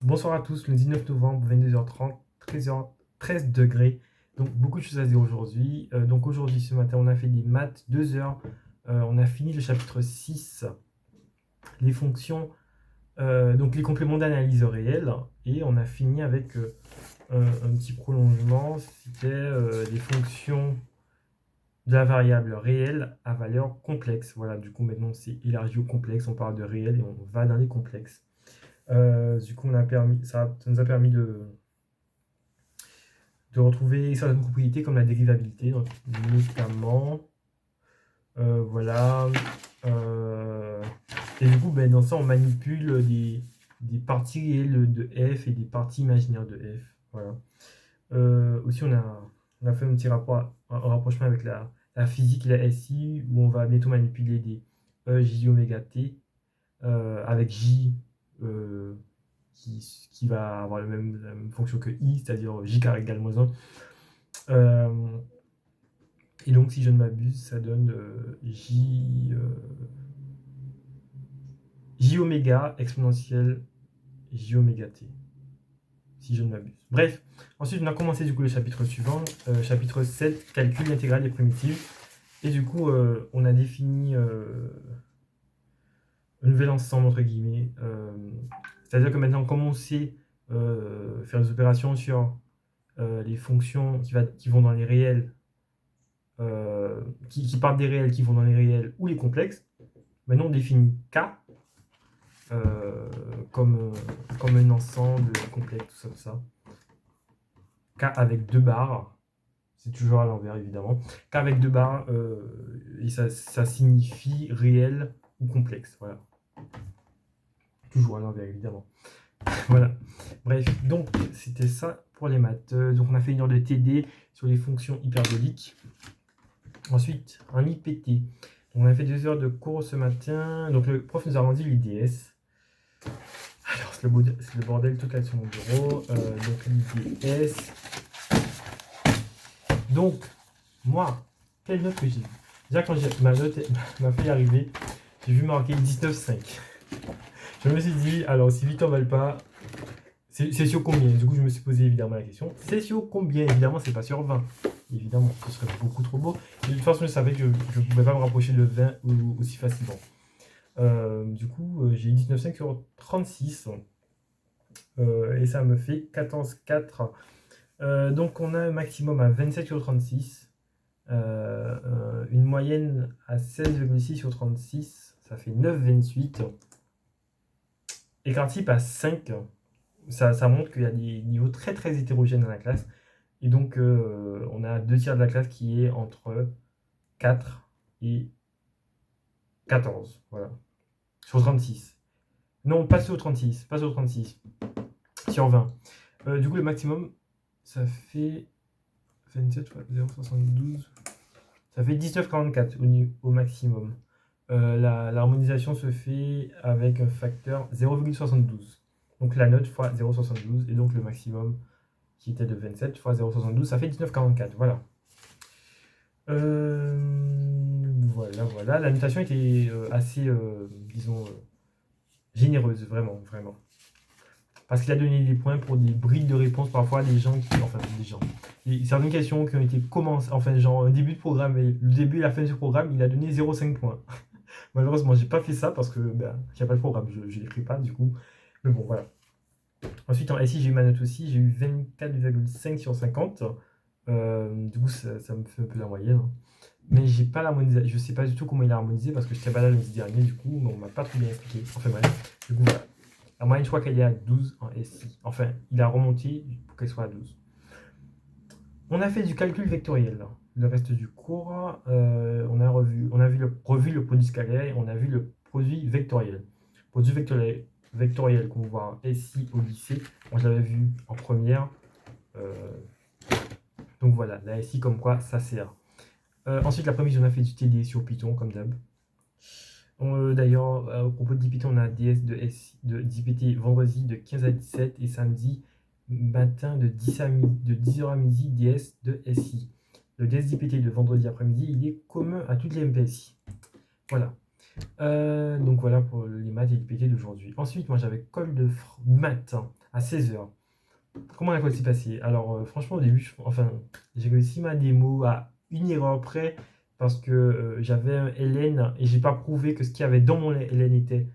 Bonsoir à tous, le 19 novembre, 22h30, 13 degrés. Donc beaucoup de choses à dire aujourd'hui. Donc aujourd'hui, ce matin, on a fait des maths, 2 heures. On a fini le chapitre 6, les fonctions, donc les compléments d'analyse réelle. Et on a fini avec un petit prolongement, c'était les fonctions de la variable réelle à valeur complexe. Voilà, du coup maintenant c'est élargi au complexe, on parle de réel et on va dans les complexes. Du coup, ça nous a permis de retrouver certaines propriétés comme la dérivabilité, donc, notamment. Voilà. Euh, et du coup, dans ça, on manipule des parties réelles de f et des parties imaginaires de f. Voilà. Aussi, on a fait un petit un rapprochement avec la physique et la SI, où on va bientôt manipuler des E, J, oméga t, avec J. euh, qui va avoir la même fonction que i, c'est-à-dire j carré égale moins 1. Et donc, si je ne m'abuse, ça donne j oméga exponentielle j oméga t, si je ne m'abuse. Bref, ensuite, on a commencé du coup le chapitre suivant, chapitre 7, calcul intégral des primitives. Et du coup, on a défini un nouvel ensemble, entre guillemets. C'est-à-dire que maintenant, comme on sait faire des opérations sur les fonctions qui vont dans les réels, qui partent des réels, qui vont dans les réels ou les complexes, maintenant on définit K comme un ensemble complexe, tout ça. K avec 2 barres, c'est toujours à l'envers évidemment. K avec 2 barres, et ça signifie réel ou complexe, voilà. Toujours à l'envers évidemment. Voilà. Bref, donc c'était ça pour les maths. Donc on a fait une heure de TD sur les fonctions hyperboliques. Ensuite, un IPT. On a fait 2 heures de cours ce matin. Donc le prof nous a rendu l'IDS. Alors c'est le bordel toute la sur mon bureau. Donc l'IDS. Donc, moi, quelle note que j'ai? Déjà quand ma note m'a fait arriver, j'ai vu marquer 19,5. Je me suis dit, alors si Victor ne valent pas, c'est sur combien? Du coup, je me suis posé évidemment la question. C'est sur combien? Évidemment, c'est pas sur 20. Évidemment, ce serait beaucoup trop beau. De toute façon, je savais que je ne pouvais pas me rapprocher de 20 aussi facilement. Du coup, j'ai eu 19,5 sur 36. Et ça me fait 14,4. Donc, on a un maximum à 27 sur 36. Une moyenne à 16,6 sur 36. Ça fait 9,28. Écart type à 5. Ça montre qu'il y a des niveaux très très hétérogènes dans la classe. Et donc, on a 2 tiers de la classe qui est entre 4 et 14. Voilà. Sur 36. Non, pas sur 36. Pas sur 36. Sur 20. Du coup, le maximum, ça fait 27 fois 0,72. Ça fait 19,44 au maximum. L'harmonisation se fait avec un facteur 0,72. Donc la note fois 0,72. Et donc le maximum qui était de 27 fois 0,72, ça fait 19,44. Voilà. Voilà. La notation était assez, disons, généreuse, vraiment. Parce qu'il a donné des points pour des brides de réponse, parfois des gens. Certaines questions qui ont été commencées, enfin, genre, un début de programme, et le début et la fin du programme, il a donné 0,5 points. Malheureusement, j'ai pas fait ça parce que il n'y a pas de programme, je l'écris pas du coup. Mais bon, voilà. Ensuite, en SI, j'ai eu ma note aussi, j'ai eu 24,5 sur 50. Du coup, ça me fait un peu la moyenne. Mais j'ai pas l'harmonisation, je sais pas du tout comment il a harmonisé parce que je n'étais pas là le lundi dernier, du coup, mais on m'a pas trop bien expliqué. Enfin bref, du coup, voilà. La moyenne, je crois qu'elle est à 12 en SI. Enfin, il a remonté pour qu'elle soit à 12. On a fait du calcul vectoriel. Le reste du cours, on a revu le produit scalaire et on a vu le produit vectoriel. Produit vectoriel qu'on voit ici au lycée. Moi, je l'avais vu en première. Donc voilà, la SI comme quoi ça sert. Ensuite, l'après-midi, on a fait du TD sur Python, comme d'hab. D'ailleurs, au propos de Python, on a DS d'IPT vendredi de 15 à 17 et samedi matin de 10h à midi DS de SI. Le DS d'IPT de vendredi après-midi, il est commun à toutes les MPSI. Voilà. Donc voilà pour les maths et l'IPT d'aujourd'hui. Ensuite, moi j'avais colle de maths à 16h. Comment la code s'est passée? Alors, franchement, au début, j'ai réussi ma démo à une erreur près parce que j'avais un ln et j'ai pas prouvé que ce qu'il y avait dans mon ln était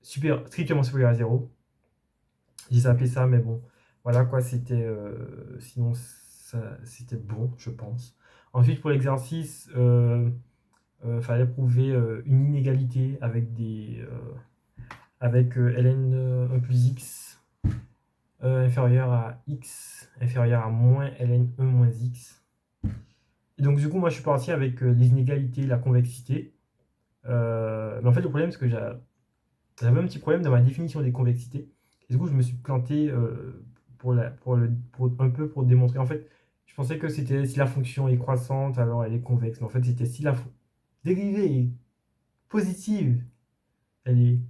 strictement supérieur à 0. J'ai zappé ça, mais bon, voilà quoi, sinon, c'était bon, je pense. Ensuite, pour l'exercice, fallait prouver une inégalité avec ln 1 plus x inférieur à x inférieur à moins ln 1 moins x. Et donc du coup, moi je suis parti avec les inégalités, la convexité. Mais en fait, le problème, c'est que j'avais un petit problème dans ma définition des convexités. Et du coup, je me suis planté pour démontrer. En fait, je pensais que c'était si la fonction est croissante, alors elle est convexe. Mais en fait, c'était si la dérivée est positive, elle est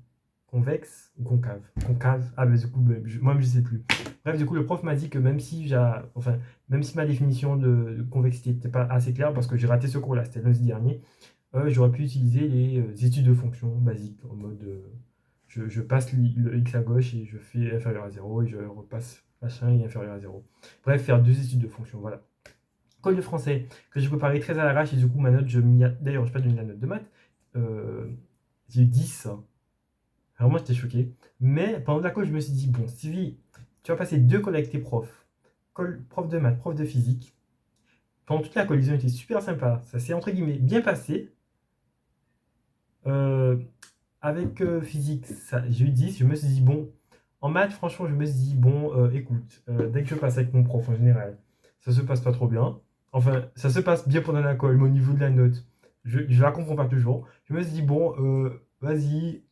convexe ou concave. Concave, ah mais du coup, moi je sais plus. Bref, du coup, le prof m'a dit que même si ma définition de convexité n'était pas assez claire, parce que j'ai raté ce cours-là, c'était lundi dernier, j'aurais pu utiliser les études de fonctions basiques, en mode je passe le x à gauche et je fais inférieur à 0 et je repasse machin et inférieur à 0. Bref, faire deux études de fonctions, voilà. Colle de français que j'ai préparé très à l'arrache et du coup ma note, d'ailleurs je n'ai pas donné la note de maths, j'ai eu 10. Vraiment j'étais choqué. Mais pendant la colle je me suis dit, bon Stevie, tu vas passer 2 colles avec tes profs. Prof de maths, prof de physique. Pendant toute la colle, ils ont été super sympas. Ça s'est entre guillemets bien passé. Avec physique, j'ai eu 10. Je me suis dit, bon, en maths, franchement, je me suis dit, bon, écoute, dès que je passe avec mon prof en général, ça se passe pas trop bien. Enfin, ça se passe bien pendant la colle, mais au niveau de la note, je la comprends pas toujours. Je me suis dit, bon, vas-y,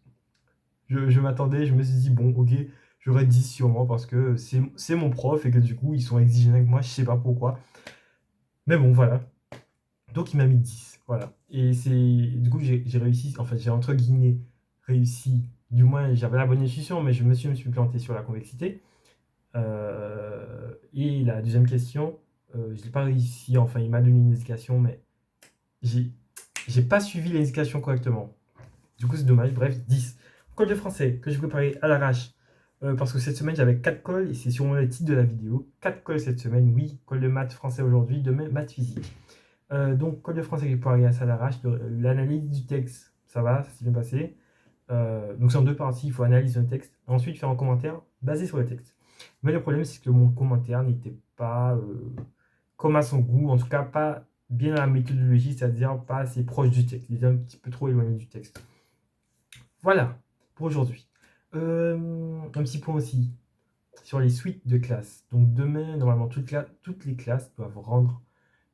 je m'attendais, je me suis dit, bon, ok, j'aurais 10 sûrement parce que c'est mon prof et que du coup, ils sont exigeants avec moi, je sais pas pourquoi. Mais bon, voilà. Donc, il m'a mis 10. Voilà. Et du coup, j'ai réussi, en fait, j'ai entre guillemets réussi. Du moins, j'avais la bonne intuition, mais je me suis planté sur la convexité. Et la deuxième question, je n'ai pas réussi. Enfin, il m'a donné une indication, mais j'ai pas suivi l'indication correctement. Du coup, c'est dommage. Bref, 10. Colle de français que j'ai préparé à l'arrache. Parce que cette semaine, j'avais 4 colles et c'est sûrement le titre de la vidéo. 4 colles cette semaine, oui. Colle de maths français aujourd'hui, demain, maths physique. Donc, code de français que j'ai préparé à l'arrache. L'analyse du texte, ça va, ça s'est bien passé. Donc, c'est en deux parties. Il faut analyser un texte. Ensuite, faire un commentaire basé sur le texte. Mais le problème, c'est que mon commentaire n'était pas comme à son goût. En tout cas, pas bien à la méthodologie, c'est-à-dire pas assez proche du texte. Il était un petit peu trop éloigné du texte. Voilà pour aujourd'hui. Un petit point aussi sur les suites de classe. Donc, demain, normalement, toutes les classes doivent rendre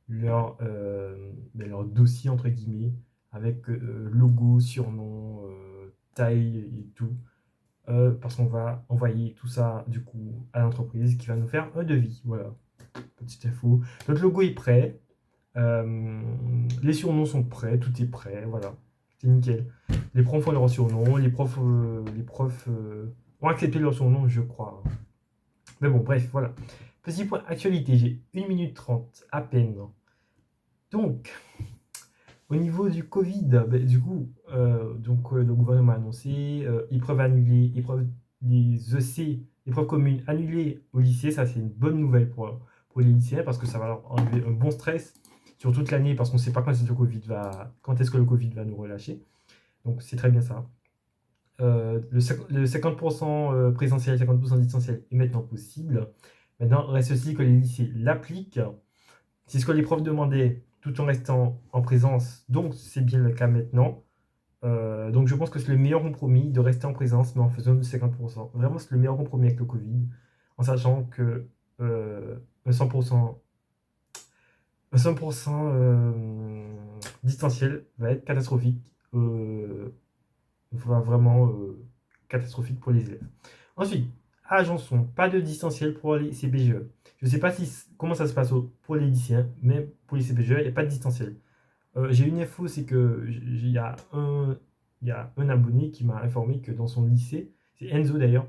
leur dossier entre guillemets avec logo, surnom, taille et tout, parce qu'on va envoyer tout ça du coup à l'entreprise qui va nous faire un devis. Voilà, petite info. Notre logo est prêt, les surnoms sont prêts, tout est prêt, voilà, c'est nickel. Les profs font leurs surnoms, les profs ont accepté leurs surnoms, je crois. Mais bon, bref, voilà. Petit point actualité, j'ai 1 minute 30 à peine. Donc, au niveau du Covid, du coup, le gouvernement a annoncé épreuves annulées, les EC, épreuves communes annulées au lycée. Ça, c'est une bonne nouvelle pour les lycéens parce que ça va leur enlever un bon stress sur toute l'année parce qu'on ne sait pas quand est-ce que le Covid va nous relâcher. Donc, c'est très bien ça. Le 50% présentiel, 50% distanciel est maintenant possible. Maintenant, il reste aussi que les lycées l'appliquent. C'est ce que les profs demandaient tout en restant en présence, donc c'est bien le cas maintenant. Donc je pense que c'est le meilleur compromis de rester en présence, mais en faisant du 50%. Vraiment, c'est le meilleur compromis avec le Covid, en sachant que un 100%, distanciel va être catastrophique. Va vraiment catastrophique pour les élèves. Ensuite, à Janson, pas de distanciel pour les CPGE. Je ne sais pas comment ça se passe pour les lycéens, mais pour les CPGE, il n'y a pas de distanciel. J'ai une info, c'est que il y a un abonné qui m'a informé que dans son lycée, c'est Enzo d'ailleurs,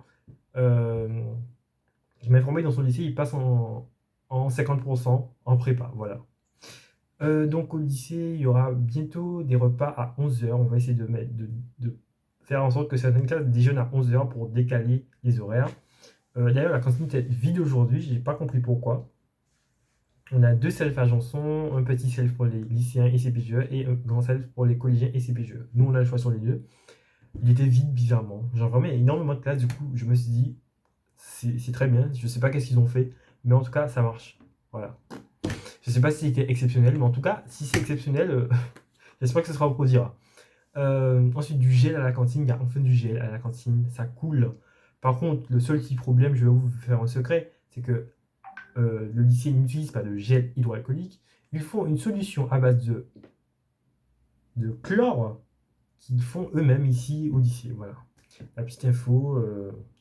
qui m'a informé que dans son lycée, il passe en 50% en prépa. Voilà. Donc au lycée, il y aura bientôt des repas à 11h. On va essayer de faire en sorte que certaines classes déjeunent à 11h pour décaler les horaires. D'ailleurs, la cantine était vide aujourd'hui, j'ai pas compris pourquoi. On a 2 selfs à Janson, un petit self pour les lycéens et CPGE et un grand self pour les collégiens et CPGE. Nous, on a le choix sur les deux. Il était vide bizarrement. Genre vraiment, il y a énormément de place. Du coup, je me suis dit, c'est très bien. Je sais pas qu'est-ce qu'ils ont fait, mais en tout cas, ça marche. Voilà. Je sais pas si c'était exceptionnel, mais en tout cas, si c'est exceptionnel, j'espère que ce sera reproduira. Ensuite, du gel à la cantine. Il y a enfin du gel à la cantine. Ça coule. Par contre, le seul petit problème, je vais vous faire un secret, c'est que le lycée n'utilise pas de gel hydroalcoolique. Ils font une solution à base de chlore qu'ils font eux-mêmes ici au lycée. Voilà. La petite info,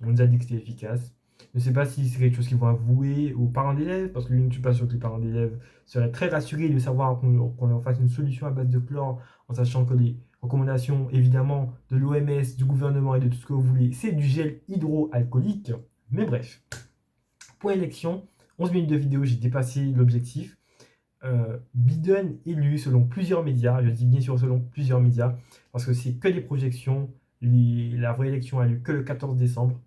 on nous a dit que c'était efficace. Je ne sais pas si c'est quelque chose qu'ils vont avouer aux parents d'élèves, parce que je ne suis pas sûr que les parents d'élèves seraient très rassurés de savoir qu'on leur fasse une solution à base de chlore, en sachant que les recommandations, évidemment, de l'OMS, du gouvernement et de tout ce que vous voulez, c'est du gel hydroalcoolique. Mais bref. Pour élection, 11 minutes de vidéo, j'ai dépassé l'objectif. Biden élu selon plusieurs médias, je dis bien sûr selon plusieurs médias, parce que c'est que des projections. La vraie élection a lieu que le 14 décembre.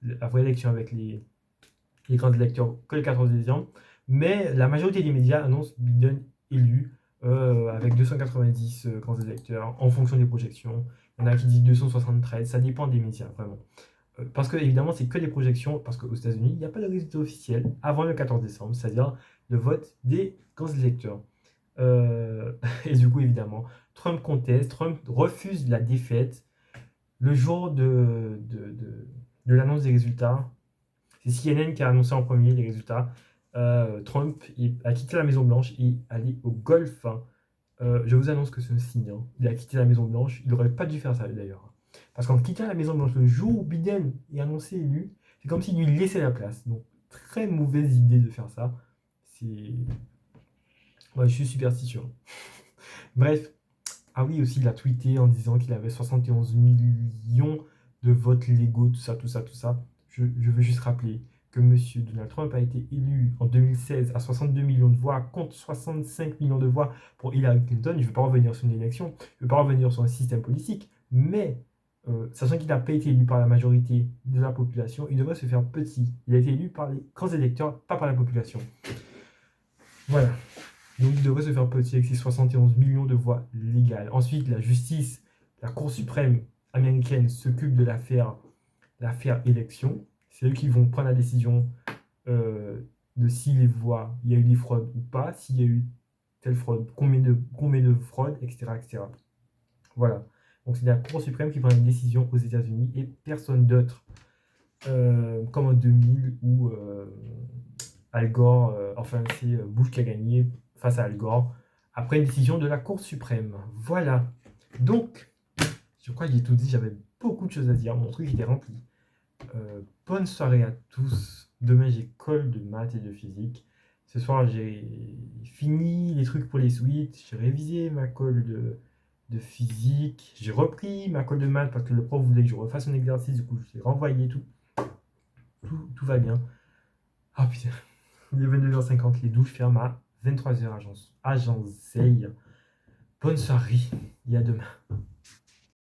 La vraie élection avec les grands électeurs que le 14 décembre. Mais la majorité des médias annoncent Biden élu avec 290 grands électeurs en fonction des projections. Il y en a qui disent 273, ça dépend des médias vraiment. Parce que évidemment, c'est que des projections, parce qu'aux États-Unis, il n'y a pas de résultat officiel avant le 14 décembre, c'est-à-dire le vote des grands électeurs. Et du coup, évidemment, Trump conteste, Trump refuse la défaite le jour de l'annonce des résultats. C'est CNN qui a annoncé en premier les résultats. Trump a quitté la Maison-Blanche et est allé au golf. Je vous annonce que c'est un signe. Hein. Il a quitté la Maison-Blanche. Il n'aurait pas dû faire ça d'ailleurs. Parce qu'en quittant la Maison-Blanche le jour où Biden est annoncé élu, c'est comme s'il lui laissait la place. Donc, très mauvaise idée de faire ça. C'est. Ouais, je suis superstitieux. Bref. Ah oui, aussi, il a tweeté en disant qu'il avait 71 millions de votes légaux, tout ça, tout ça, tout ça. Je veux juste rappeler que M. Donald Trump a été élu en 2016 à 62 millions de voix contre 65 millions de voix pour Hillary Clinton. Je ne veux pas revenir sur une élection, je ne veux pas revenir sur un système politique, mais sachant qu'il n'a pas été élu par la majorité de la population, il devrait se faire petit. Il a été élu par les grands électeurs, pas par la population. Voilà. Donc il devrait se faire petit avec ses 71 millions de voix légales. Ensuite, la justice, la Cour suprême américaine s'occupe de l'affaire élection. C'est eux qui vont prendre la décision de si les voix, il y a eu des fraudes ou pas, s'il y a eu telle fraude, combien de fraudes, etc., etc. Voilà. Donc c'est la Cour suprême qui prend une décision aux États-Unis et personne d'autre, comme en 2000 où Al Gore, enfin c'est Bush qui a gagné face à Al Gore, après une décision de la Cour suprême. Voilà. Donc, je crois que j'ai tout dit, j'avais beaucoup de choses à dire, mon truc était rempli. Bonne soirée à tous. Demain, j'ai colle de maths et de physique. Ce soir, j'ai fini les trucs pour les suites. J'ai révisé ma colle de physique. J'ai repris ma colle de maths parce que le prof voulait que je refasse un exercice. Du coup, je l'ai renvoyé tout. Tout va bien. Ah putain. Il est 22h50. Les douches ferment à 23h. Agence Zeille. Bonne soirée et à demain.